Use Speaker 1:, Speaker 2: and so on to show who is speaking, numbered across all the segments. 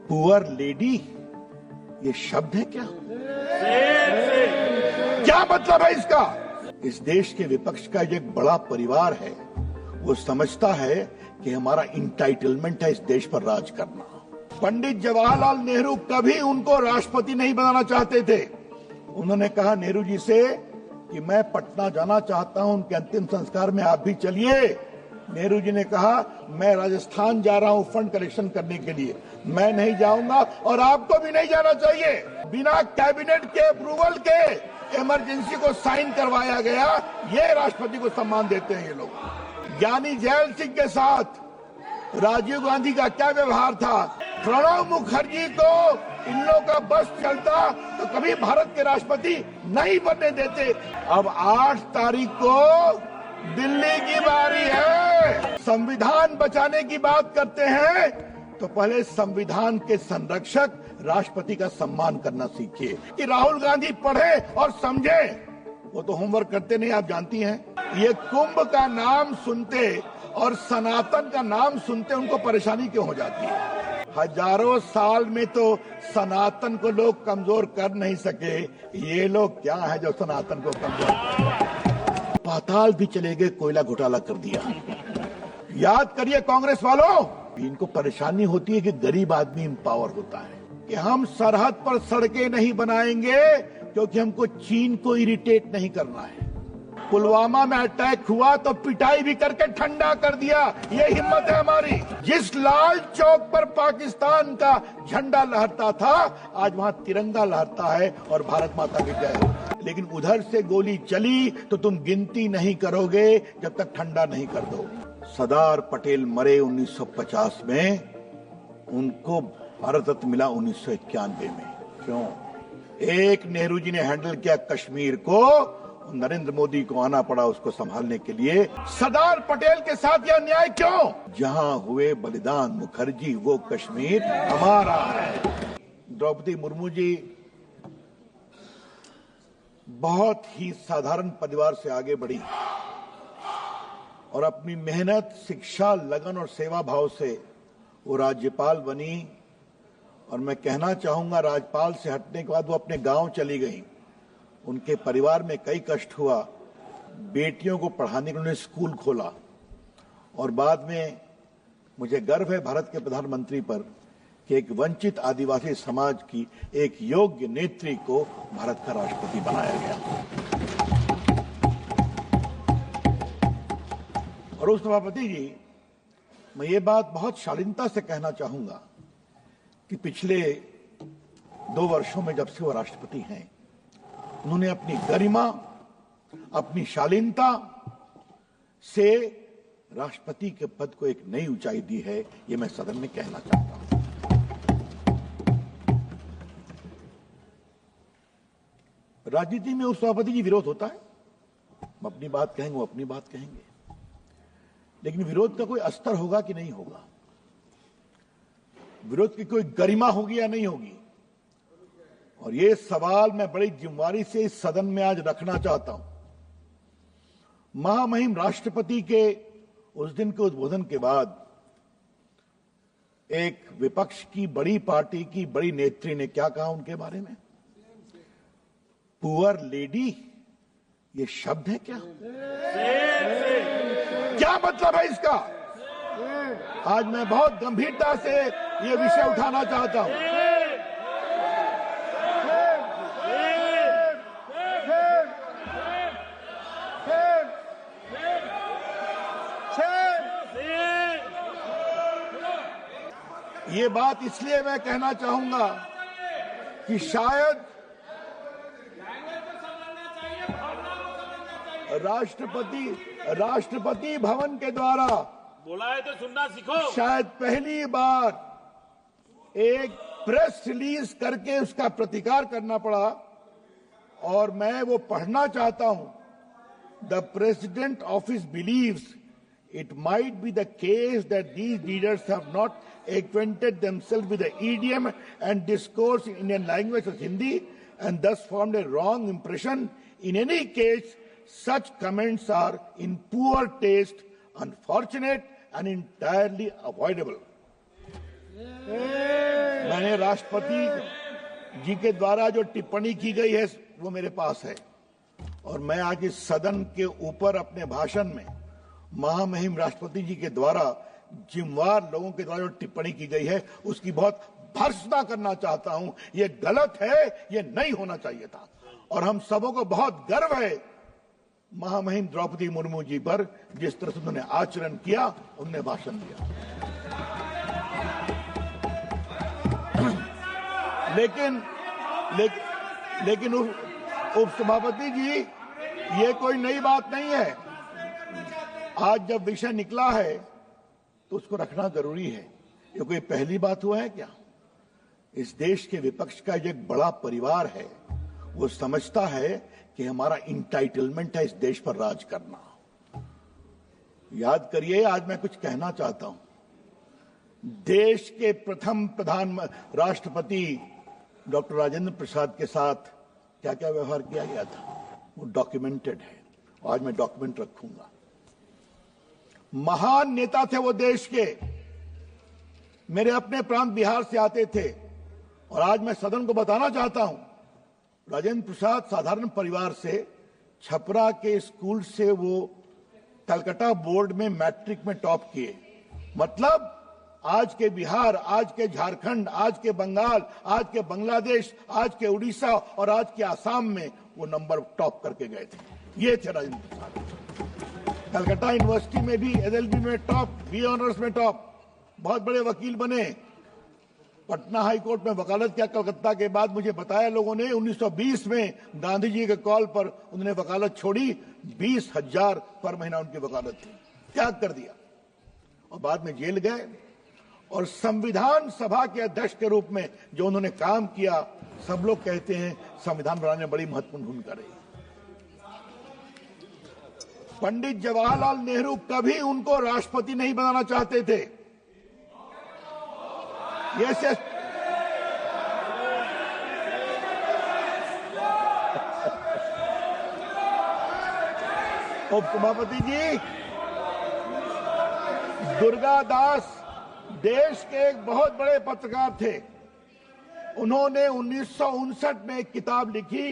Speaker 1: Poor lady, ये शब्द है क्या? क्या मतलब है इसका? इस देश के विपक्ष का जो एक बड़ा परिवार है वो समझता है कि हमारा इंटाइटलमेंट है इस देश पर राज करना। पंडित जवाहरलाल नेहरू कभी उनको राष्ट्रपति नहीं बनाना चाहते थे। उन्होंने कहा नेहरू जी से कि मैं पटना जाना चाहता हूं, उनके अंतिम संस्कार में आप भी चलिए। नेहरू जी ने कहा मैं राजस्थान जा रहा हूं फंड कलेक्शन करने के लिए, मैं नहीं जाऊंगा और आपको भी नहीं जाना चाहिए। बिना कैबिनेट के अप्रूवल के इमरजेंसी को साइन करवाया गया। ये राष्ट्रपति को सम्मान देते हैं ये लोग। ज्ञानी जैल सिंह के साथ राजीव गांधी का क्या व्यवहार था? प्रणब मुखर्जी को इन लोगों का बस चलता तो कभी भारत के राष्ट्रपति नहीं बनने देते। अब 8 तारीख को दिल्ली की बारी है। संविधान बचाने की बात करते हैं तो पहले संविधान के संरक्षक राष्ट्रपति का सम्मान करना सीखिए। कि राहुल गांधी पढ़े और समझे, वो तो होमवर्क करते नहीं, आप जानती हैं। ये कुंभ का नाम सुनते और सनातन का नाम सुनते उनको परेशानी क्यों हो जाती है? हजारों साल में तो सनातन को लोग कमजोर कर नहीं सके, ये लोग क्या है जो सनातन को कमजोर? पाताल भी चले गए, कोयला घोटाला कर दिया। याद करिए कांग्रेस वालों, इनको परेशानी होती है कि गरीब आदमी एम्पावर होता है कि हम सरहद पर सड़कें नहीं बनाएंगे क्योंकि हमको चीन को इरिटेट नहीं करना है। पुलवामा में अटैक हुआ तो पिटाई भी करके ठंडा कर दिया। ये हिम्मत है हमारी। जिस लाल चौक पर पाकिस्तान का झंडा लहरता था, आज वहां तिरंगा लहरता है और भारत माता की जय हो। लेकिन उधर से गोली चली तो तुम गिनती नहीं करोगे जब तक ठंडा नहीं कर दो। सरदार पटेल मरे 1950 में, उनको भारत रत्न मिला 1991 में। क्यों? एक नेहरू जी ने हैंडल किया कश्मीर को, नरेंद्र मोदी को आना पड़ा उसको संभालने के लिए। सरदार पटेल के साथ यह अन्याय क्यों? जहां हुए बलिदान मुखर्जी, वो कश्मीर हमारा है। द्रौपदी मुर्मू जी बहुत ही साधारण परिवार से आगे बढ़ी और अपनी मेहनत, शिक्षा, लगन और सेवा भाव से वो राज्यपाल बनी। और मैं कहना चाहूंगा, राज्यपाल से हटने के बाद वो अपने गांव चली गई। उनके परिवार में कई कष्ट हुआ। बेटियों को पढ़ाने के लिए उन्होंने स्कूल खोला और बाद में मुझे गर्व है भारत के प्रधानमंत्री पर कि एक वंचित आदिवासी समाज की एक योग्य नेत्री को भारत का राष्ट्रपति बनाया गया। और उस सभापति जी, मैं ये बात बहुत शालीनता से कहना चाहूंगा कि पिछले 2 वर्षों में जब से वो राष्ट्रपति हैं, उन्होंने अपनी गरिमा, अपनी शालीनता से राष्ट्रपति के पद को एक नई ऊंचाई दी है। ये मैं सदन में कहना चाहता हूं। राजनीति में उस सभापति जी विरोध होता है, हम अपनी बात कहेंगे, वो अपनी बात कहेंगे, लेकिन विरोध का कोई अस्तर होगा कि नहीं होगा? विरोध की कोई गरिमा होगी या नहीं होगी? और ये सवाल मैं बड़ी जिम्मेदारी से इस सदन में आज रखना चाहता हूं। महामहिम राष्ट्रपति के उस दिन के उद्बोधन के बाद एक विपक्ष की बड़ी पार्टी की बड़ी नेत्री ने क्या कहा उनके बारे में? पुअर लेडी, ये शब्द है क्या? क्या मतलब है इसका? आज मैं बहुत गंभीरता से ये विषय उठाना चाहता हूं। ये बात इसलिए मैं कहना चाहूंगा कि शायद राष्ट्रपति भवन के द्वारा
Speaker 2: बोला है तो सुनना सीखो।
Speaker 1: शायद पहली बार एक प्रेस रिलीज करके उसका प्रतिकार करना पड़ा और मैं वो पढ़ना चाहता हूं। The president office believes it might be the case that these leaders have not acquainted themselves with the idiom and discourse in Indian language as Hindi and thus formed a wrong impression. In any case, such comments are in poor taste, unfortunate and entirely avoidable. मैं मैंने राष्ट्रपति जी के द्वारा जो टिप्पणी की गई है वो मेरे पास है, और मैं आज इस सदन के ऊपर अपने भाषण में महामहिम राष्ट्रपति जी के द्वारा जिम्मेदार लोगों के द्वारा जो टिप्पणी की गई है उसकी बहुत भर्त्सना करना चाहता हूं। ये गलत है, ये नहीं होना चाहिए था, और हम सबों को बहुत गर्व है महामहिम द्रौपदी मुर्मू जी पर, जिस तरह से उन्होंने आचरण किया, उन्होंने भाषण दिया। लेकिन उपसभापति जी, ये कोई नई बात नहीं है। आज जब विषय निकला है तो उसको रखना जरूरी है। ये कोई पहली बात हुआ है क्या? इस देश के विपक्ष का जो एक बड़ा परिवार है वो समझता है कि हमारा इंटाइटलमेंट है इस देश पर राज करना। याद करिए, आज मैं कुछ कहना चाहता हूं। देश के प्रथम राष्ट्रपति डॉक्टर राजेंद्र प्रसाद के साथ क्या क्या व्यवहार किया गया था वो डॉक्यूमेंटेड है, आज मैं डॉक्यूमेंट रखूंगा। महान नेता थे वो देश के, मेरे अपने प्रांत बिहार से आते थे, और आज मैं सदन को बताना चाहता हूं, राजेंद्र प्रसाद साधारण परिवार से, छपरा के स्कूल से वो कलकत्ता बोर्ड में मैट्रिक में टॉप किए। मतलब आज के बिहार, आज के झारखंड, आज के बंगाल, आज के बांग्लादेश, आज के उड़ीसा और आज के आसाम में वो नंबर टॉप करके गए थे। ये थे राजेंद्र प्रसाद। कलकत्ता यूनिवर्सिटी में भी एलएलबी में टॉप, बी ऑनर्स में टॉप, बहुत बड़े वकील बने। पटना हाई कोर्ट में वकालत किया कलकत्ता के बाद। मुझे बताया लोगों ने 1920 में गांधी जी के कॉल पर उन्होंने वकालत छोड़ी, 20,000 पर महीना उनकी वकालत थी, त्याग कर दिया और बाद में जेल गए। और संविधान सभा के अध्यक्ष के रूप में जो उन्होंने काम किया, सब लोग कहते हैं संविधान बनाने में बड़ी महत्वपूर्ण भूमिका रही। पंडित जवाहरलाल नेहरू कभी उनको राष्ट्रपति नहीं बनाना चाहते थे। ये उपसभापति जी, दुर्गादास देश के एक बहुत बड़े पत्रकार थे। उन्होंने 1959 में एक किताब लिखी,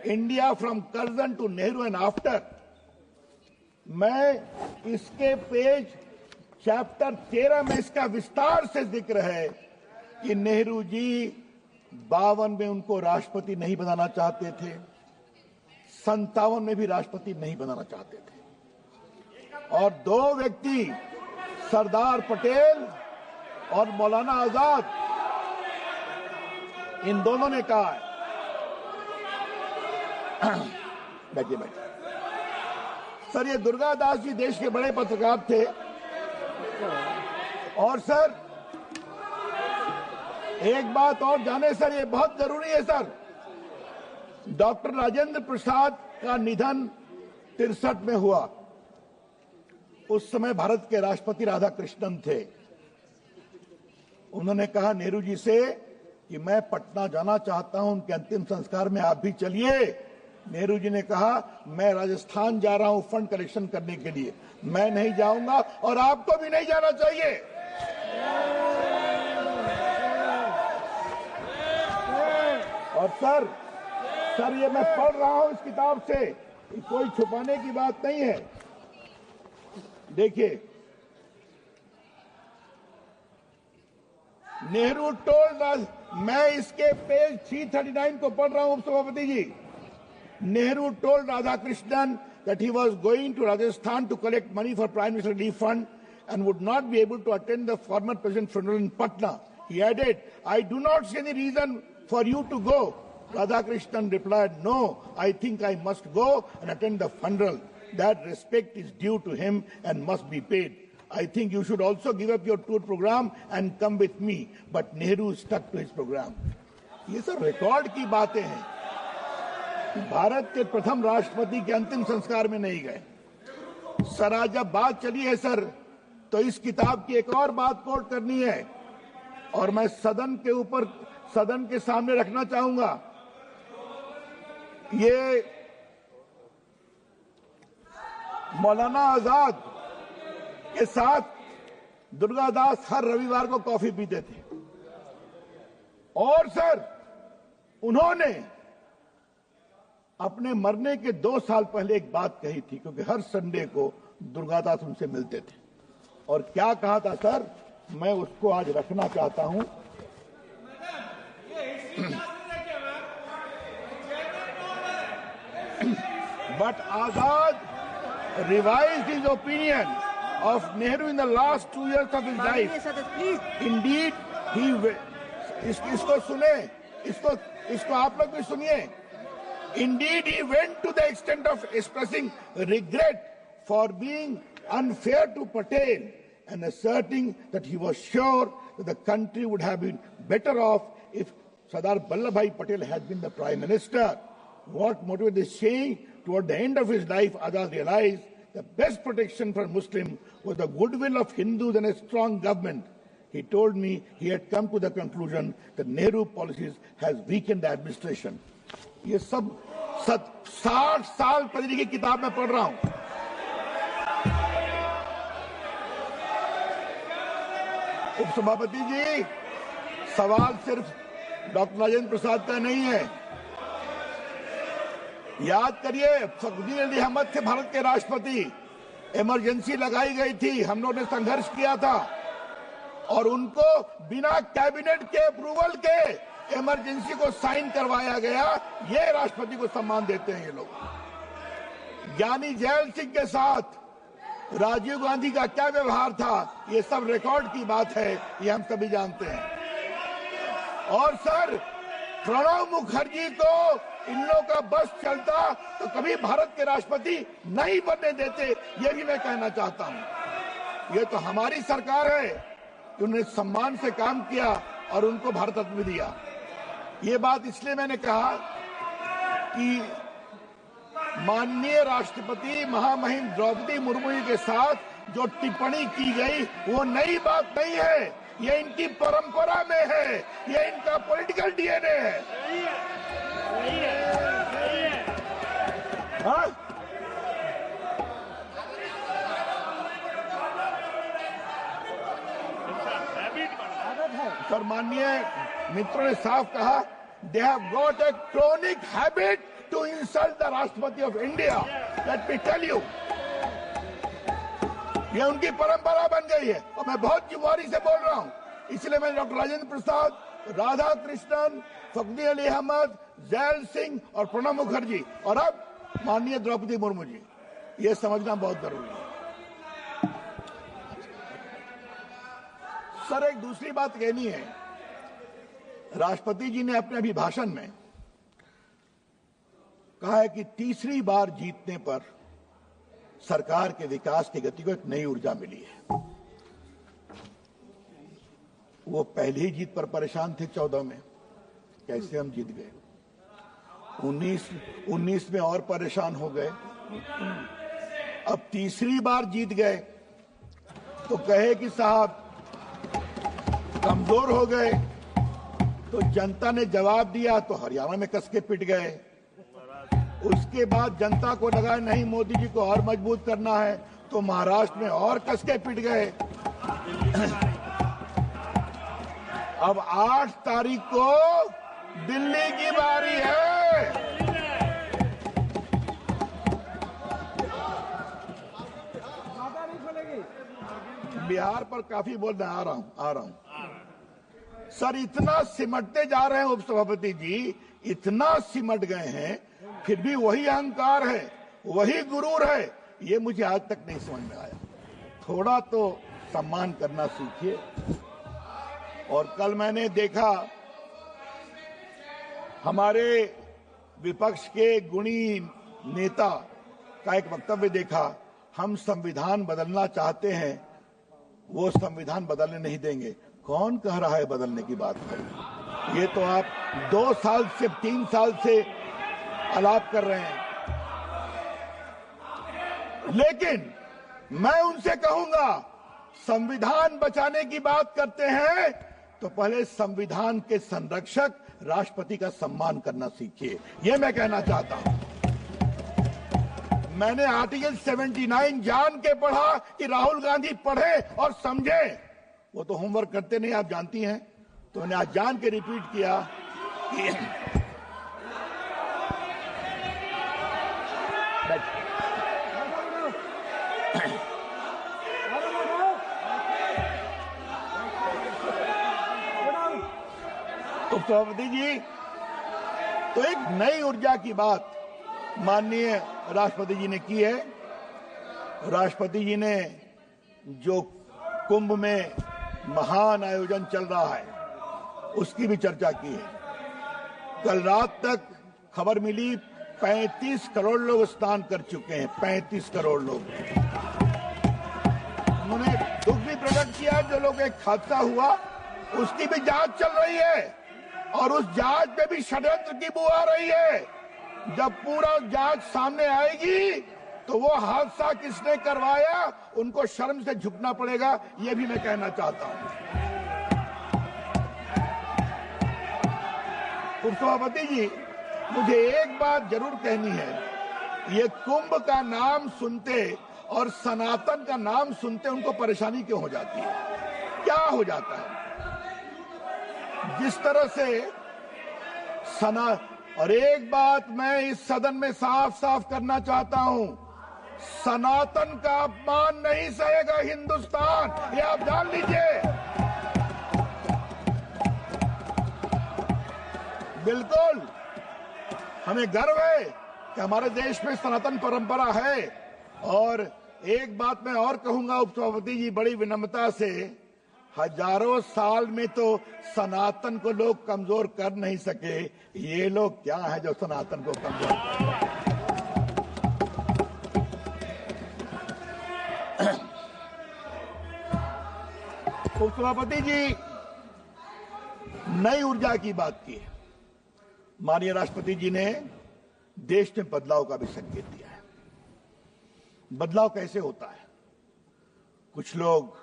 Speaker 1: India from Curzon to Nehru and after. मैं इसके पेज चैप्टर 13 में इसका विस्तार से जिक्र है कि नेहरू जी 52 में उनको राष्ट्रपति नहीं बनाना चाहते थे, 57 में भी राष्ट्रपति नहीं बनाना चाहते थे, और दो व्यक्ति सरदार पटेल और मौलाना आजाद, इन दोनों ने कहा है। बैठिए बैठिए सर, ये दुर्गादास जी देश के बड़े पत्रकार थे, और सर एक बात और जाने सर, ये बहुत जरूरी है सर। डॉक्टर राजेंद्र प्रसाद का निधन 63 में हुआ। उस समय भारत के राष्ट्रपति राधाकृष्णन थे। उन्होंने कहा नेहरू जी से कि मैं पटना जाना चाहता हूं, उनके अंतिम संस्कार में आप भी चलिए। नेहरू जी ने कहा मैं राजस्थान जा रहा हूं फंड कलेक्शन करने के लिए, मैं नहीं जाऊंगा और आपको भी नहीं जाना चाहिए। और सर ये मैं पढ़ रहा हूं इस किताब से, कोई छुपाने की बात नहीं है। देखिए, नेहरू टोल्ड, मैं इसके पेज 339 को पढ़ रहा हूं उपसभापति जी। Nehru told Radhakrishnan that he was going to Rajasthan to collect money for Prime Minister Relief Fund and would not be able to attend the former president's funeral in Patna. He added, I do not see any reason for you to go. Radhakrishnan replied, no, I think I must go and attend the funeral. That respect is due to him and must be paid. I think you should also give up your tour program and come with me. But Nehru stuck to his program. ये सब record की बातें हैं। भारत के प्रथम राष्ट्रपति के अंतिम संस्कार में नहीं गए। सर आज जब बात चली है सर, तो इस किताब की एक और बात कोट करनी है, और मैं सदन के सामने रखना चाहूंगा। ये मौलाना आजाद के साथ दुर्गादास हर रविवार को कॉफी पीते थे। और सर, उन्होंने अपने मरने के 2 साल पहले एक बात कही थी, क्योंकि हर संडे को दुर्गादास उनसे मिलते थे। और क्या कहा था सर, मैं उसको आज रखना चाहता हूं। But Azad revised his opinion of Nehru in the last 2 years of his life. Indeed, इसको सुने, इसको आप लोग भी सुनिए। Indeed, he went to the extent of expressing regret for being unfair to Patel and asserting that he was sure that the country would have been better off if Sardar Vallabhbhai Patel had been the Prime Minister. What motivated this change? Toward the end of his life, Azad realized the best protection for Muslims was the goodwill of Hindus and a strong government. He told me he had come to the conclusion that Nehru policies has weakened the administration. ये सब 60 साल पहले की किताब में पढ़ रहा हूं। उपसभापति जी, सवाल सिर्फ डॉक्टर राजेंद्र प्रसाद का नहीं है। याद करिए, फखरुद्दीन अली अहमद थे भारत के राष्ट्रपति। इमरजेंसी लगाई गई थी, हम लोगों ने संघर्ष किया था और उनको बिना कैबिनेट के अप्रूवल के इमरजेंसी को साइन करवाया गया। ये राष्ट्रपति को सम्मान देते हैं ये लोग। ज्ञानी जैल सिंह के साथ राजीव गांधी का क्या व्यवहार था, ये सब रिकॉर्ड की बात है, ये हम सभी जानते हैं। और सर, प्रणब मुखर्जी को इन लोगों का बस चलता तो कभी भारत के राष्ट्रपति नहीं बनने देते, ये भी मैं कहना चाहता हूं। ये तो हमारी सरकार है, उन्होंने सम्मान से काम किया और उनको भारत रत्न दिया। ये बात इसलिए मैंने कहा कि माननीय राष्ट्रपति महामहिम द्रौपदी मुर्मू जी के साथ जो टिप्पणी की गई वो नई बात नहीं है, ये इनकी परंपरा में है, ये इनका पॉलिटिकल डीएनए है। हाँ? सर, माननीय मित्रों ने साफ कहा, they have got a chronic habit to insult the राष्ट्रपति of India. Let me tell you, ये उनकी परंपरा बन गई है और मैं बहुत जिम्मेदारी से बोल रहा हूं। इसलिए मैंने डॉक्टर राजेंद्र प्रसाद, राधा कृष्णन, फखरुद्दीन अली अहमद, जैल सिंह और प्रणब मुखर्जी और अब माननीय द्रौपदी मुर्मू जी, ये समझना बहुत जरूरी है। सर, एक दूसरी बात कहनी है। राष्ट्रपति जी ने अपने अभिभाषण में कहा है कि तीसरी बार जीतने पर सरकार के विकास की गति को एक नई ऊर्जा मिली है। वो पहली ही जीत पर परेशान थे 14 में, कैसे हम जीत गए। 19 में और परेशान हो गए, अब तीसरी बार जीत गए तो कहे कि साहब कमजोर हो गए। तो जनता ने जवाब दिया तो हरियाणा में कस के पिट गए। उसके बाद जनता को लगा नहीं, मोदी जी को और मजबूत करना है, तो महाराष्ट्र में और कस के पिट गए। अब 8 तारीख को दिल्ली की बारी है। बिहार पर काफी बोलना, आ रहा हूं। सर, इतना सिमटते जा रहे हैं उपसभापति जी, इतना सिमट गए हैं, फिर भी वही अहंकार है, वही गुरूर है, ये मुझे आज तक नहीं समझ में आया। थोड़ा तो सम्मान करना सीखिए। और कल मैंने देखा, हमारे विपक्ष के गुणी नेता का एक वक्तव्य देखा, हम संविधान बदलना चाहते हैं, वो संविधान बदलने नहीं देंगे। कौन कह रहा है बदलने की बात है? ये तो आप 2 साल से 3 साल से आलाप कर रहे हैं। लेकिन मैं उनसे कहूंगा, संविधान बचाने की बात करते हैं तो पहले संविधान के संरक्षक राष्ट्रपति का सम्मान करना सीखिए, ये मैं कहना चाहता हूं। मैंने आर्टिकल 79 जान के पढ़ा कि राहुल गांधी पढ़े और समझे। वो तो होमवर्क करते नहीं, आप जानती हैं। तो मैंने आज जान के रिपीट किया कि उपसभापति जी, तो एक नई ऊर्जा की बात माननीय राष्ट्रपति जी ने की है। राष्ट्रपति जी ने जो कुंभ में महान आयोजन चल रहा है उसकी भी चर्चा की है। कल रात तक खबर मिली 35 करोड़ लोग स्नान कर चुके हैं, 35 करोड़ लोग। उन्होंने दुख भी प्रकट किया, जो लोग एक हादसा हुआ उसकी भी जांच चल रही है और उस जांच में भी षड्यंत्र की बू आ रही है। जब पूरा जांच सामने आएगी तो वो हादसा किसने करवाया उनको शर्म से झुकना पड़ेगा, ये भी मैं कहना चाहता हूं। उपसभापति जी, मुझे एक बात जरूर कहनी है, ये कुंभ का नाम सुनते और सनातन का नाम सुनते उनको परेशानी क्यों हो जाती है, क्या हो जाता है? जिस तरह से और एक बात मैं इस सदन में साफ साफ करना चाहता हूं, सनातन का अपमान नहीं सहेगा हिंदुस्तान, ये आप जान लीजिए। बिल्कुल हमें गर्व है कि हमारे देश में सनातन परंपरा है। और एक बात मैं और कहूंगा उपसभापति जी, बड़ी विनम्रता से, हजारों साल में तो सनातन को लोग कमजोर कर नहीं सके, ये लोग क्या है जो सनातन को कमजोर कर। उपसभापति जी, नई ऊर्जा की बात की है। माननीय राष्ट्रपति जी ने देश में बदलाव का भी संकेत दिया है। बदलाव कैसे होता है? कुछ लोग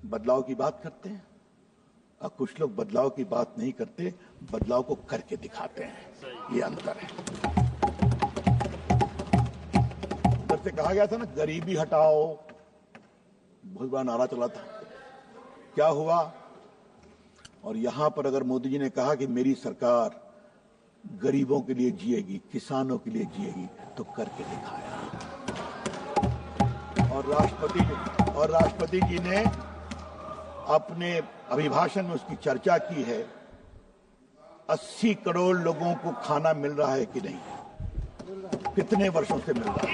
Speaker 1: बदलाव की बात करते हैं और कुछ लोग बदलाव की बात नहीं करते, बदलाव को करके दिखाते हैं, ये अंतर है। उधर से कहा गया था ना, गरीबी हटाओ, बहुत बड़ा नारा चला था, क्या हुआ? और यहां पर अगर मोदी जी ने कहा कि मेरी सरकार गरीबों के लिए जिएगी, किसानों के लिए जिएगी, तो करके दिखाया। और राष्ट्रपति जी ने अपने अभिभाषण में उसकी चर्चा की है। 80 करोड़ लोगों को खाना मिल रहा है कि नहीं, कितने वर्षों से मिल रहा है?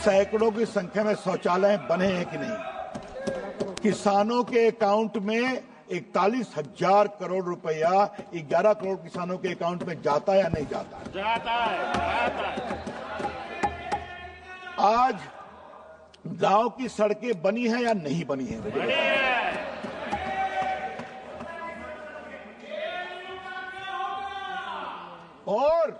Speaker 1: सैकड़ों की संख्या में शौचालय बने हैं कि नहीं? किसानों के अकाउंट में 41,000 करोड़ रुपया 11 करोड़ किसानों के अकाउंट में जाता है या नहीं जाता?
Speaker 2: जाता है।
Speaker 1: आज गांव की सड़कें बनी हैं या नहीं बनी हैं? और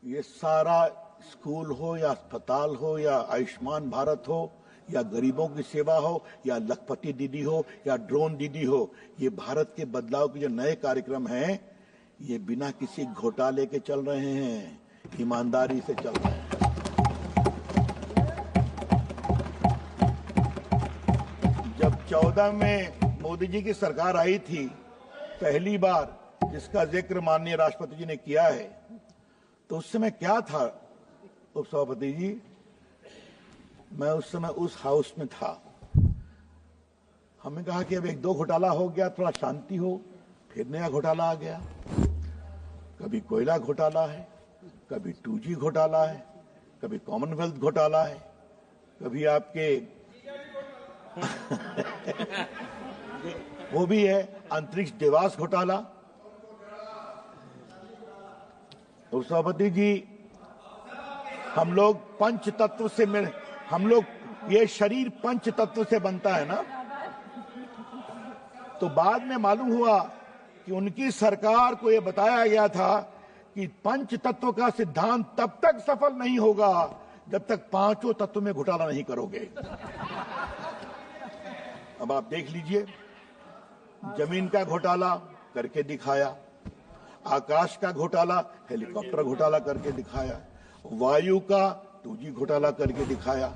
Speaker 1: ये सारा स्कूल हो या अस्पताल हो या आयुष्मान भारत हो या गरीबों की सेवा हो या लखपति दीदी हो या ड्रोन दीदी हो, ये भारत के बदलाव के जो नए कार्यक्रम हैं, ये बिना किसी घोटाले के चल रहे हैं, ईमानदारी से चल रहे हैं। जब 14 में मोदी जी की सरकार आई थी, पहली बार, जिसका जिक्र माननीय राष्ट्रपति जी ने किया है, तो उस समय क्या था उपसभापति जी? मैं उस समय उस हाउस में था। हमने कहा कि अब 1-2 घोटाला हो गया, थोड़ा शांति हो, फिर नया घोटाला आ गया। कभी कोयला घोटाला है, कभी 2G घोटाला है, कभी कॉमनवेल्थ घोटाला है, कभी आपके वो भी है अंतरिक्ष देवास घोटाला। उपसभापति जी, हम लोग पंच तत्व से ये शरीर पंच तत्व से बनता है ना। तो बाद में मालूम हुआ कि उनकी सरकार को यह बताया गया था कि पंच तत्व का सिद्धांत तब तक सफल नहीं होगा जब तक 5 तत्व में घोटाला नहीं करोगे। अब आप देख लीजिए, जमीन का घोटाला करके दिखाया, आकाश का घोटाला हेलीकॉप्टर घोटाला करके दिखाया, वायु का 2G घोटाला करके दिखाया,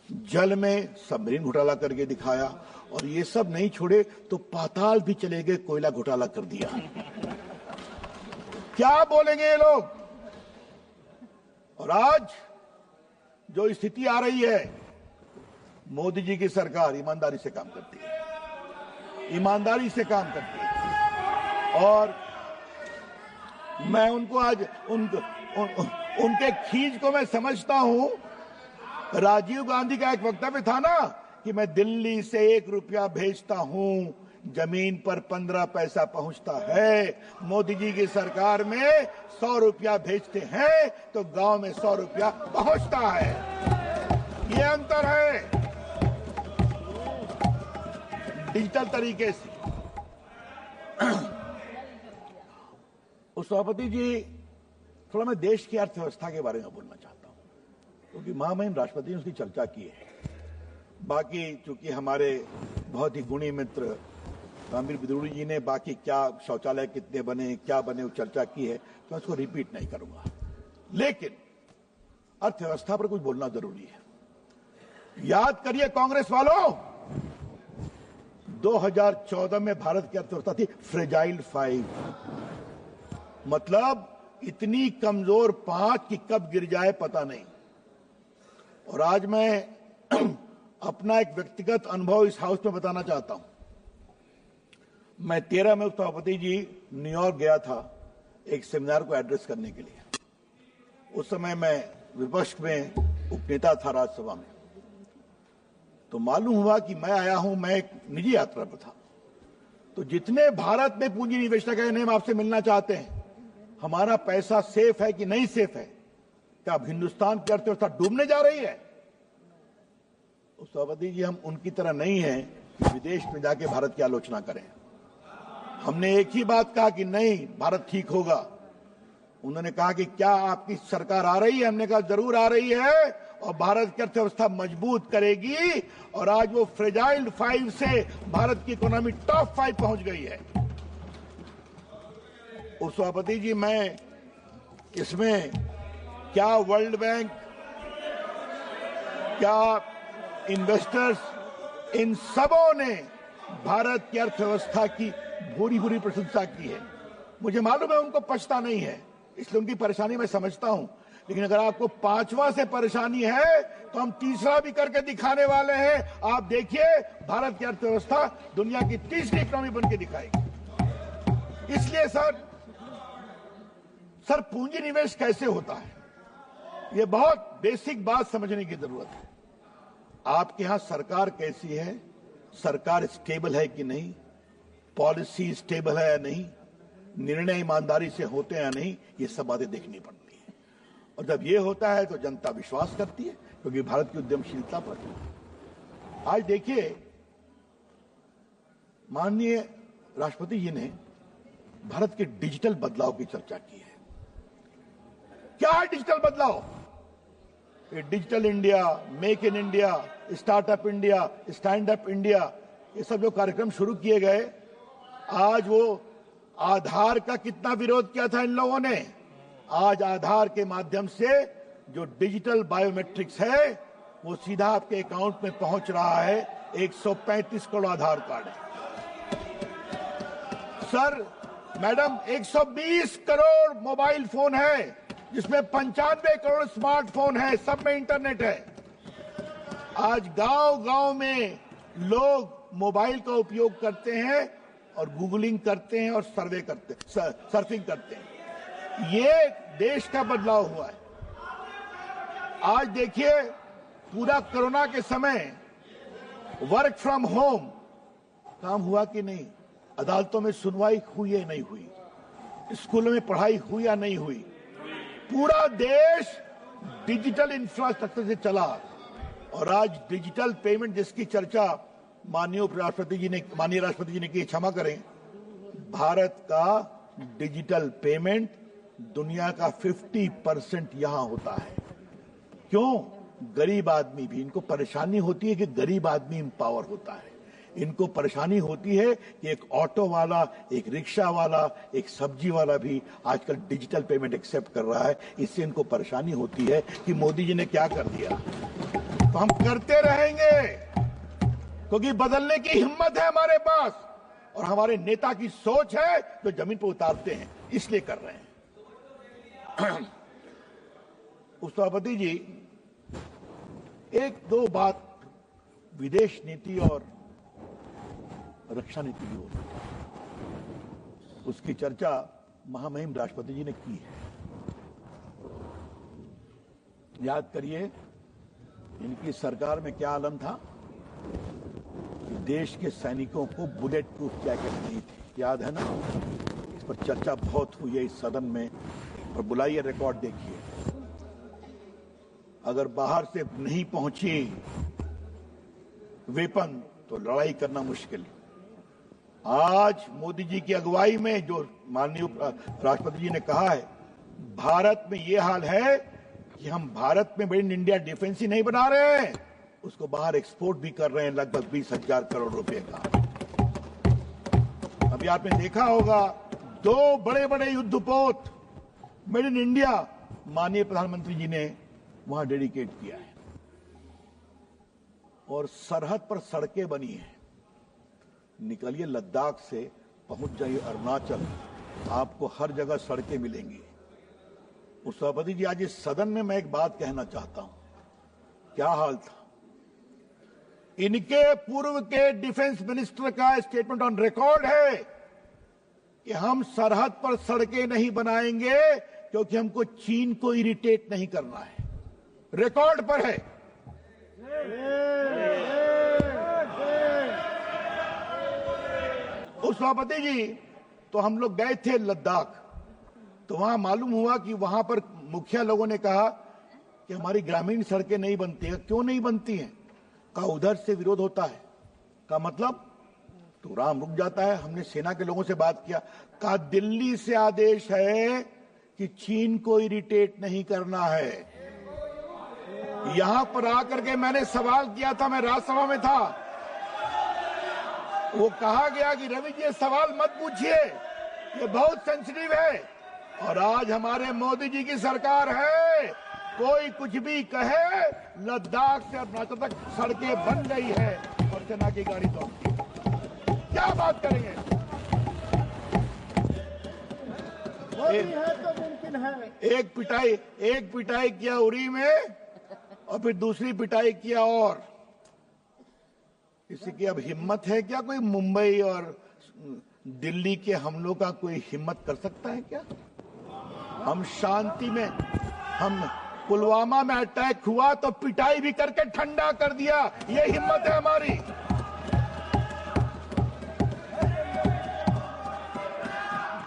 Speaker 1: जल में सबमरीन घोटाला करके दिखाया, और ये सब नहीं छोड़े तो पाताल भी चले गए, कोयला घोटाला कर दिया। क्या बोलेंगे ये लोग? और आज जो स्थिति आ रही है, मोदी जी की सरकार ईमानदारी से काम करती है, ईमानदारी से काम करती है। और मैं उनको आज उनके खींच को मैं समझता हूं। राजीव गांधी का एक वक्तव्य था ना कि मैं दिल्ली से 1 रुपया भेजता हूं, जमीन पर 15 पैसा पहुंचता है। मोदी जी की सरकार में 100 रुपया भेजते हैं तो गांव में 100 रुपया पहुंचता है। ये अंतर है डिजिटल तरीके से। सभापति जी, थोड़ा मैं देश की अर्थव्यवस्था के बारे में बोलना चाहता हूं, क्योंकि महामहिम राष्ट्रपति ने उसकी चर्चा की है। बाकी चूंकि हमारे बहुत ही गुणी मित्र रामवीर बिदुड़ी जी ने बाकी क्या शौचालय कितने बने, क्या बने, वो चर्चा की है, तो मैं उसको रिपीट नहीं करूंगा। लेकिन अर्थव्यवस्था पर कुछ बोलना जरूरी है। याद करिए कांग्रेस वालों, 2014 में भारत की अर्थव्यवस्था थी फ्रेजाइल 5, मतलब इतनी कमजोर 5 कि कब गिर जाए पता नहीं। और आज मैं अपना एक व्यक्तिगत अनुभव इस हाउस में बताना चाहता हूं। मैं 13 में सभापति जी न्यूयॉर्क गया था एक सेमिनार को एड्रेस करने के लिए। उस समय मैं विपक्ष में उपनेता था राज्यसभा में। तो मालूम हुआ कि मैं आया हूं, मैं एक निजी यात्रा पर था। तो जितने भारत में पूंजी निवेशक हैं, हम आपसे मिलना चाहते हैं। हमारा पैसा सेफ है कि नहीं सेफ है? क्या अब हिंदुस्तान की अर्थव्यवस्था डूबने जा रही है? सभापति जी, हम उनकी तरह नहीं हैं कि विदेश में जाके भारत की आलोचना करें। हमने एक ही बात कहा कि नहीं, भारत ठीक होगा। उन्होंने कहा कि क्या आपकी सरकार आ रही है? हमने कहा जरूर आ रही है, और भारत की अर्थव्यवस्था मजबूत करेगी। और आज वो फ्रेजाइल 5 से भारत की इकोनॉमी टॉप 5 पहुंच गई है। और सभापति जी, मैं इसमें क्या वर्ल्ड बैंक, क्या इन्वेस्टर्स, इन सबों ने भारत की अर्थव्यवस्था की भूरी भूरी प्रशंसा की है। मुझे मालूम है उनको पछता नहीं है, इसलिए उनकी परेशानी मैं समझता हूं। लेकिन अगर आपको 5वां से परेशानी है तो हम तीसरा भी करके दिखाने वाले हैं। आप देखिए, भारत की अर्थव्यवस्था दुनिया की तीसरी इकोनॉमी बन के दिखाएगी। इसलिए सर पूंजी निवेश कैसे होता है, यह बहुत बेसिक बात समझने की जरूरत है। आपके यहां सरकार कैसी है, सरकार स्टेबल है कि नहीं, पॉलिसी स्टेबल है या नहीं, निर्णय ईमानदारी से होते हैं या नहीं, ये सब बातें देखनी पड़ती है। और जब ये होता है तो जनता विश्वास करती है, क्योंकि भारत की उद्यमशीलता पर। आज देखिए, माननीय राष्ट्रपति जी ने भारत के डिजिटल बदलाव की चर्चा की है। क्या है डिजिटल बदलाव? ये digital India, make in India, startup India, stand up India, ये सब जो कार्यक्रम शुरू किए गए, आज वो आधार का कितना विरोध किया था इन लोगों ने। आज आधार के माध्यम से जो डिजिटल बायोमेट्रिक्स है वो सीधा आपके अकाउंट में पहुंच रहा है। 135 करोड़ आधार कार्ड है sir. Madam, 120 crore mobile phone है, जिसमें 95 करोड़ स्मार्टफोन है, सब में इंटरनेट है। आज गांव-गांव में लोग मोबाइल का उपयोग करते हैं और गूगलिंग करते हैं और सर्फिंग करते हैं। ये देश का बदलाव हुआ है। आज देखिए, पूरा कोरोना के समय वर्क फ्रॉम होम काम हुआ कि नहीं, अदालतों में सुनवाई हुई या नहीं हुई, स्कूलों में पढ़ाई हुई या नहीं हुई, पूरा देश डिजिटल इंफ्रास्ट्रक्चर से चला। और आज डिजिटल पेमेंट जिसकी चर्चा माननीय राष्ट्रपति जी ने की, क्षमा करें, भारत का डिजिटल पेमेंट दुनिया का 50% यहां होता है। क्यों? गरीब आदमी भी, इनको परेशानी होती है कि गरीब आदमी इंपावर होता है। इनको परेशानी होती है कि एक ऑटो वाला, एक रिक्शा वाला, एक सब्जी वाला भी आजकल डिजिटल पेमेंट एक्सेप्ट कर रहा है। इससे इनको परेशानी होती है कि मोदी जी ने क्या कर दिया। तो हम करते रहेंगे, क्योंकि बदलने की हिम्मत है हमारे पास और हमारे नेता की सोच है जो जमीन पर उतारते हैं, इसलिए कर रहे हैं। सभापति जी, एक दो बात विदेश नीति और रक्षा नीति की ओर, उसकी चर्चा महामहिम राष्ट्रपति जी ने की है। याद करिए, इनकी सरकार में क्या आलम था कि देश के सैनिकों को बुलेट प्रूफ जैकेट नहीं थे, याद है ना? इस पर चर्चा बहुत हुई है इस सदन में, और बुलाइए, रिकॉर्ड देखिए। अगर बाहर से नहीं पहुंची वेपन तो लड़ाई करना मुश्किल। आज मोदी जी की अगुवाई में जो माननीय राष्ट्रपति जी ने कहा है, भारत में ये हाल है कि हम भारत में मेड इन इंडिया डिफेंस ही नहीं बना रहे हैं, उसको बाहर एक्सपोर्ट भी कर रहे हैं, लगभग 20,000 करोड़ रुपए का। अभी आपने देखा होगा, 2 बड़े बड़े युद्धपोत मेड इन इंडिया माननीय प्रधानमंत्री जी ने वहां डेडिकेट किया है। और सरहद पर सड़कें बनी हैं, निकलिए लद्दाख से, पहुंच जाइए अरुणाचल, आपको हर जगह सड़कें मिलेंगी। सभापति जी, आज इस सदन में मैं एक बात कहना चाहता हूं। क्या हाल था, इनके पूर्व के डिफेंस मिनिस्टर का स्टेटमेंट ऑन रिकॉर्ड है कि हम सरहद पर सड़कें नहीं बनाएंगे क्योंकि हमको चीन को इरिटेट नहीं करना है। रिकॉर्ड पर है। सभापति जी, तो हम लोग गए थे लद्दाख, तो वहां मालूम हुआ कि वहां पर मुखिया लोगों ने कहा कि हमारी ग्रामीण सड़कें नहीं बनती हैं। क्यों नहीं बनती हैं? कहा उधर से विरोध होता है। का मतलब? तो राम रुक जाता है। हमने सेना के लोगों से बात किया, कहा दिल्ली से आदेश है कि चीन को इरिटेट नहीं करना है। यहां पर आकर के मैंने सवाल किया था, मैं राज्यसभा में था, वो कहा गया कि रवि जी ये सवाल मत पूछिए, ये बहुत सेंसिटिव है। और आज हमारे मोदी जी की सरकार है, कोई कुछ भी कहे, लद्दाख से अरुणाचल तक सड़कें बन गई है और सेना की गाड़ी दौड़ती है। क्या बात करेंगे?
Speaker 3: तो मुमकिन है।
Speaker 1: एक पिटाई किया उरी में और फिर दूसरी पिटाई किया, और किसी की अब हिम्मत है क्या? कोई मुंबई और दिल्ली के हमलों का कोई हिम्मत कर सकता है क्या? हम शांति में, हम पुलवामा में अटैक हुआ तो पिटाई भी करके ठंडा कर दिया, ये हिम्मत है हमारी।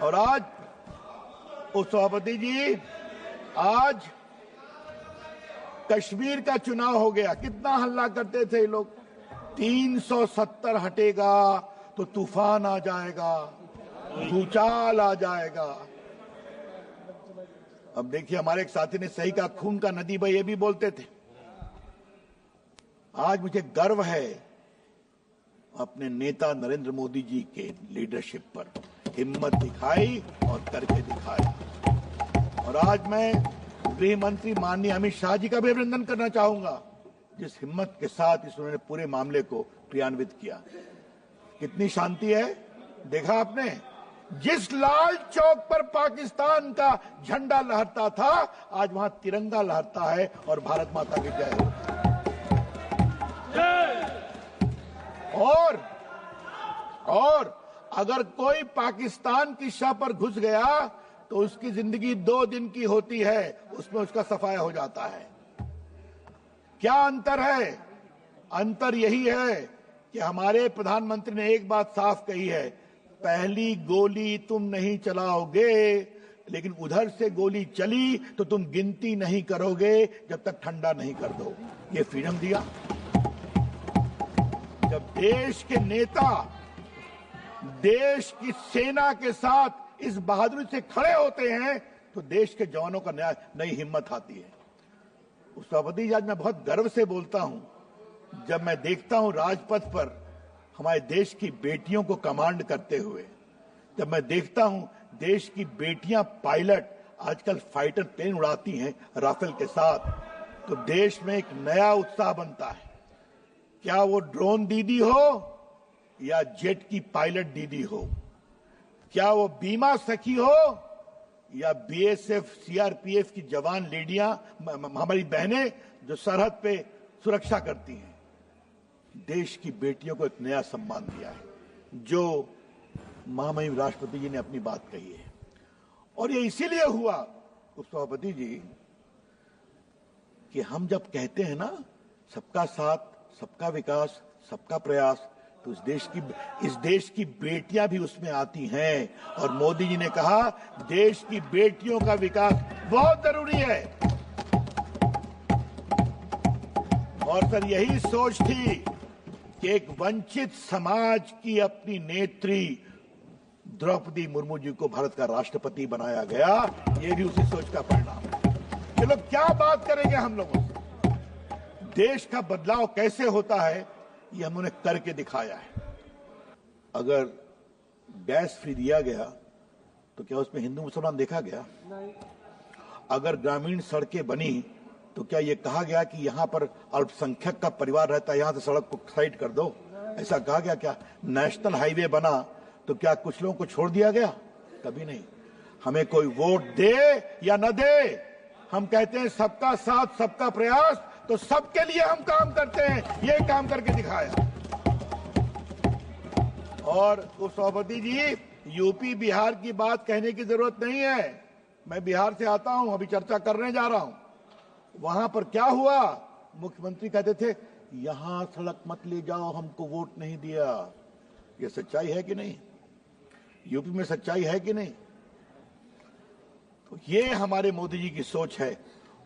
Speaker 1: और आज सभापति जी, आज कश्मीर का चुनाव हो गया, कितना हल्ला करते थे लोग, 370 हटेगा तो तूफान आ जाएगा, भूचाल आ जाएगा। अब देखिए, हमारे एक साथी ने सही कहा, खून का नदी बहे, ये भी बोलते थे। आज मुझे गर्व है अपने नेता नरेंद्र मोदी जी के लीडरशिप पर, हिम्मत दिखाई और करके दिखाया। और आज मैं गृह मंत्री माननीय अमित शाह जी का भी अभिनंदन करना चाहूंगा, जिस हिम्मत के साथ इन्होंने पूरे मामले को क्रियान्वित किया। कितनी शांति है, देखा आपने? जिस लाल चौक पर पाकिस्तान का झंडा लहरता था, आज वहां तिरंगा लहरता है और भारत माता की जय हो। और अगर कोई पाकिस्तान की शाह पर घुस गया तो उसकी जिंदगी 2 दिन की होती है, उसमें उसका सफाया हो जाता है। क्या अंतर है? अंतर यही है कि हमारे प्रधानमंत्री ने एक बात साफ कही है, पहली गोली तुम नहीं चलाओगे, लेकिन उधर से गोली चली तो तुम गिनती नहीं करोगे जब तक ठंडा नहीं कर दो। ये फ्रीडम दिया। जब देश के नेता देश की सेना के साथ इस बहादुरी से खड़े होते हैं तो देश के जवानों का नई हिम्मत आती है। सभापति जी, आज मैं बहुत गर्व से बोलता हूं, जब मैं देखता हूं राजपथ पर हमारे देश की बेटियों को कमांड करते हुए, जब मैं देखता हूं देश की बेटियां पायलट आजकल फाइटर प्लेन उड़ाती हैं राफेल के साथ, तो देश में एक नया उत्साह बनता है। क्या वो ड्रोन दीदी हो या जेट की पायलट दीदी हो, क्या वो बीमा सखी हो या बीएसएफ सीआरपीएफ की जवान लेडियां, हमारी बहनें जो सरहद पे सुरक्षा करती हैं। देश की बेटियों को एक नया सम्मान दिया है जो महामहिम राष्ट्रपति जी ने अपनी बात कही है। और ये इसीलिए हुआ उपसभापति जी कि हम जब कहते हैं ना सबका साथ, सबका विकास, सबका प्रयास, तो इस देश की बेटियां भी उसमें आती हैं। और मोदी जी ने कहा देश की बेटियों का विकास बहुत जरूरी है। और सर यही सोच थी कि एक वंचित समाज की अपनी नेत्री द्रौपदी मुर्मू जी को भारत का राष्ट्रपति बनाया गया। ये भी उसी सोच का परिणाम है। ये लोग क्या बात करेंगे हम लोगों से? देश का बदलाव कैसे होता है ये हमने करके दिखाया है। अगर गैस फ्री दिया गया तो क्या उसमें हिंदू मुसलमान देखा गया? नहीं। अगर ग्रामीण सड़कें बनी तो क्या ये कहा गया कि यहां पर अल्पसंख्यक का परिवार रहता है, यहां से सड़क को साइड कर दो? ऐसा कहा गया क्या? नेशनल हाईवे बना तो क्या कुछ लोगों को छोड़ दिया गया? कभी नहीं। हमें कोई वोट दे या न दे, हम कहते हैं सबका साथ, सबका प्रयास, तो सबके लिए हम काम करते हैं। ये काम करके दिखाया। और उपसभापति जी, यूपी बिहार की बात कहने की जरूरत नहीं है। मैं बिहार से आता हूं, अभी चर्चा करने जा रहा हूं। वहां पर क्या हुआ? मुख्यमंत्री कहते थे यहां सड़क मत ले जाओ, हमको वोट नहीं दिया। ये सच्चाई है कि नहीं? यूपी में सच्चाई है कि नहीं? तो ये हमारे मोदी जी की सोच है।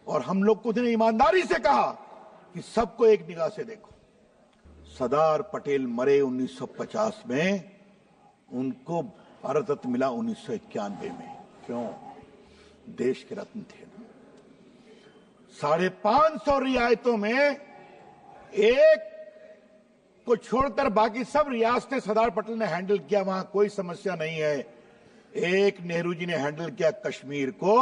Speaker 1: और हम लोग को उन्होंने ईमानदारी से कहा कि सबको एक निगाह से देखो। सरदार पटेल मरे 1950 में, उनको भारत रत्न मिला 1991 में। क्यों? देश के रत्न थे। 550 रियायतों में एक को छोड़कर बाकी सब रियासतें सरदार पटेल ने हैंडल किया, वहां कोई समस्या नहीं है। एक नेहरू जी ने हैंडल किया कश्मीर को,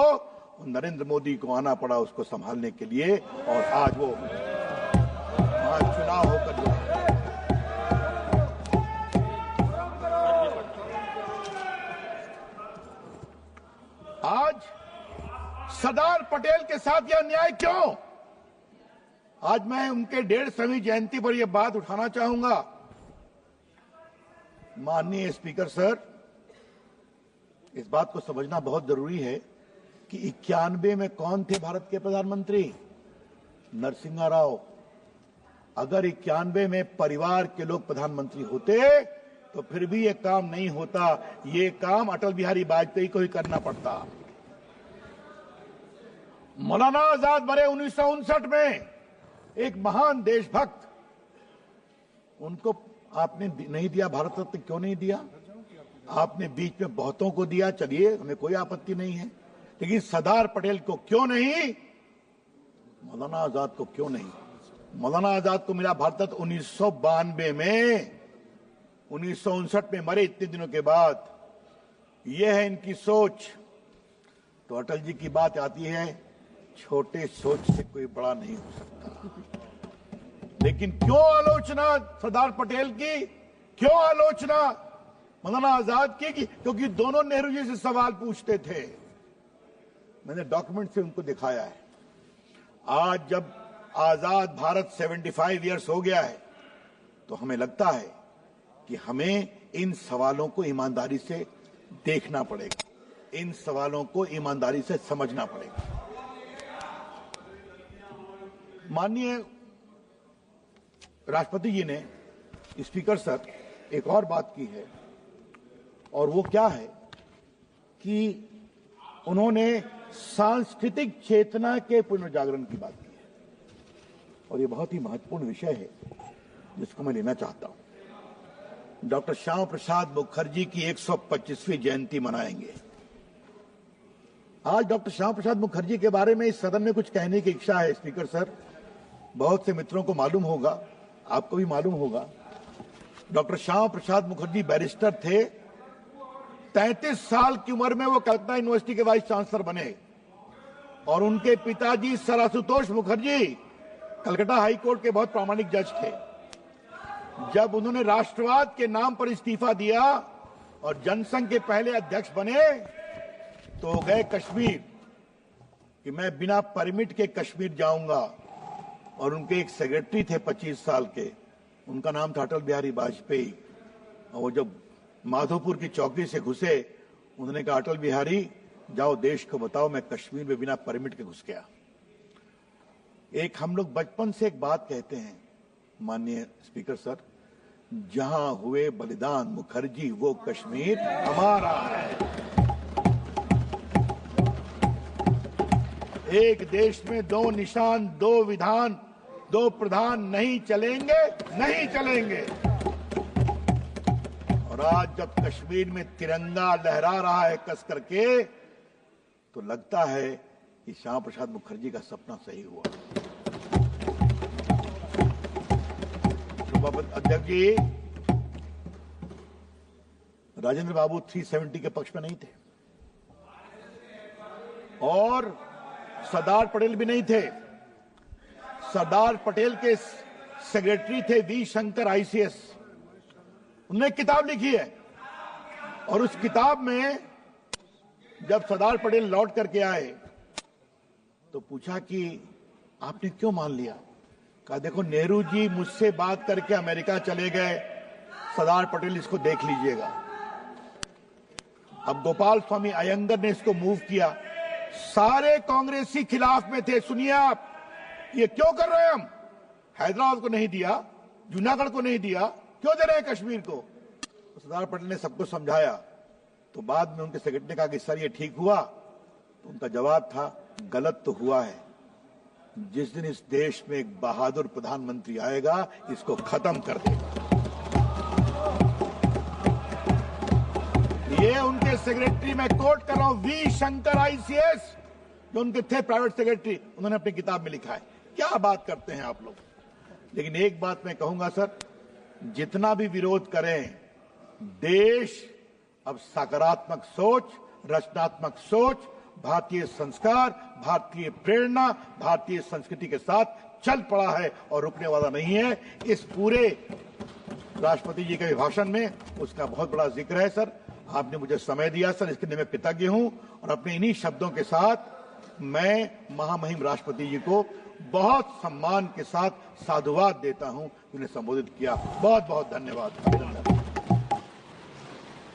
Speaker 1: नरेंद्र मोदी को आना पड़ा उसको संभालने के लिए। और आज वो वहां चुनाव होकर आज सरदार पटेल के साथ यह अन्याय क्यों? आज मैं उनके 150वीं जयंती पर यह बात उठाना चाहूंगा। माननीय स्पीकर सर, इस बात को समझना बहुत जरूरी है कि 91 में कौन थे भारत के प्रधानमंत्री? नरसिम्हा राव। अगर 91 में परिवार के लोग प्रधानमंत्री होते तो फिर भी यह काम नहीं होता। ये काम अटल बिहारी वाजपेयी को ही करना पड़ता। मौलाना आजाद मरे 1959 में, एक महान देशभक्त। उनको आपने नहीं दिया भारत रत्न, क्यों नहीं दिया? आपने बीच में बहुतों को दिया, चलिए हमें कोई आपत्ति नहीं है, लेकिन सरदार पटेल को क्यों नहीं? मौलाना आजाद को क्यों नहीं? मौलाना आजाद को मिला भारत रत्न 1992 में, 1959 में मरे, इतने दिनों के बाद। यह है इनकी सोच। तो अटल जी की बात आती है, छोटे सोच से कोई बड़ा नहीं हो सकता। लेकिन क्यों आलोचना सरदार पटेल की, क्यों आलोचना मौलाना आजाद की? क्योंकि दोनों नेहरू जी से सवाल पूछते थे। मैंने डॉक्यूमेंट से उनको दिखाया है। आज जब आजाद भारत 75 इयर्स हो गया है तो हमें लगता है कि हमें इन सवालों को ईमानदारी से देखना पड़ेगा, इन सवालों को ईमानदारी से समझना पड़ेगा। माननीय राष्ट्रपति जी ने, स्पीकर सर, एक और बात की है, और वो क्या है कि उन्होंने सांस्कृतिक चेतना के पुनर्जागरण की बात की है। और ये बहुत ही महत्वपूर्ण विषय है जिसको मैं लेना चाहता हूं। डॉक्टर श्यामा प्रसाद मुखर्जी की 125वीं जयंती मनाएंगे। आज डॉक्टर श्यामा प्रसाद मुखर्जी के बारे में इस सदन में कुछ कहने की इच्छा है स्पीकर सर। बहुत से मित्रों को मालूम होगा, आपको भी मालूम होगा, डॉक्टर श्यामा प्रसाद मुखर्जी बैरिस्टर थे। 33 साल की उम्र में वो कलकत्ता यूनिवर्सिटी के वाइस चांसलर बने। और उनके पिताजी sir Ashutosh Mukherjee Calcutta high court के बहुत प्रामाणिक जज थे। जब उन्होंने राष्ट्रवाद के नाम पर इस्तीफा दिया और जनसंघ के पहले अध्यक्ष बने तो गए कश्मीर कि मैं बिना परमिट के कश्मीर जाऊंगा। और उनके एक सेक्रेटरी थे 25 साल के, उनका नाम था अटल बिहारी वाजपेयी। और वो जब माधोपुर की चौकी से घुसे, उन्होंने कहा अटल बिहारी जाओ देश को बताओ मैं कश्मीर में बिना परमिट के घुस गया। एक हम लोग बचपन से एक बात कहते हैं माननीय स्पीकर सर, जहां हुए बलिदान मुखर्जी वो कश्मीर हमारा है। एक देश में दो निशान, दो विधान, दो प्रधान नहीं चलेंगे, नहीं चलेंगे। और आज जब कश्मीर में तिरंगा लहरा रहा है कस करके, तो लगता है कि श्यामा प्रसाद मुखर्जी का सपना सही हुआ। अध्यक्ष जी, राजेंद्र बाबू 370 के पक्ष में नहीं थे और सरदार पटेल भी नहीं थे। सरदार पटेल के सेक्रेटरी थे वी शंकर आईसीएस। उन्होंने एक किताब लिखी है और उस किताब में जब सरदार पटेल लौट करके आए तो पूछा कि आपने क्यों मान लिया? कहा देखो नेहरू जी मुझसे बात करके अमेरिका चले गए, सरदार पटेल इसको देख लीजिएगा। अब गोपाल स्वामी अयंगर ने इसको मूव किया, सारे कांग्रेसी खिलाफ में थे। सुनिए आप, ये क्यों कर रहे हैं हम? हैदराबाद को नहीं दिया, जूनागढ़ को नहीं दिया, क्यों दे रहे हैं कश्मीर को? तो सरदार पटेल ने सबको समझाया। तो बाद में उनके सेक्रेटरी ने कहा कि सर ये ठीक हुआ, तो उनका जवाब था गलत तो हुआ है। जिस दिन इस देश में एक बहादुर प्रधानमंत्री आएगा इसको खत्म कर देगा। ये उनके सेक्रेटरी मैं कोट कर रहा हूं, वी शंकर आईसीएस, जो उनके थे प्राइवेट सेक्रेटरी, उन्होंने अपनी किताब में लिखा है। क्या बात करते हैं आप लोग। लेकिन एक बात मैं कहूंगा सर, जितना भी विरोध करें, देश अब सकारात्मक सोच, रचनात्मक सोच, भारतीय संस्कार, भारतीय प्रेरणा, भारतीय संस्कृति के साथ चल पड़ा है और रुकने वाला नहीं है। इस पूरे राष्ट्रपति जी के अभिभाषण में उसका बहुत बड़ा जिक्र है सर। आपने मुझे समय दिया सर, इसके लिए मैं कृतज्ञ हूं। और अपने इन्हीं शब्दों के साथ मैं महामहिम राष्ट्रपति जी को बहुत सम्मान के साथ साधुवाद देता हूं, उन्हें संबोधित किया। बहुत बहुत धन्यवाद।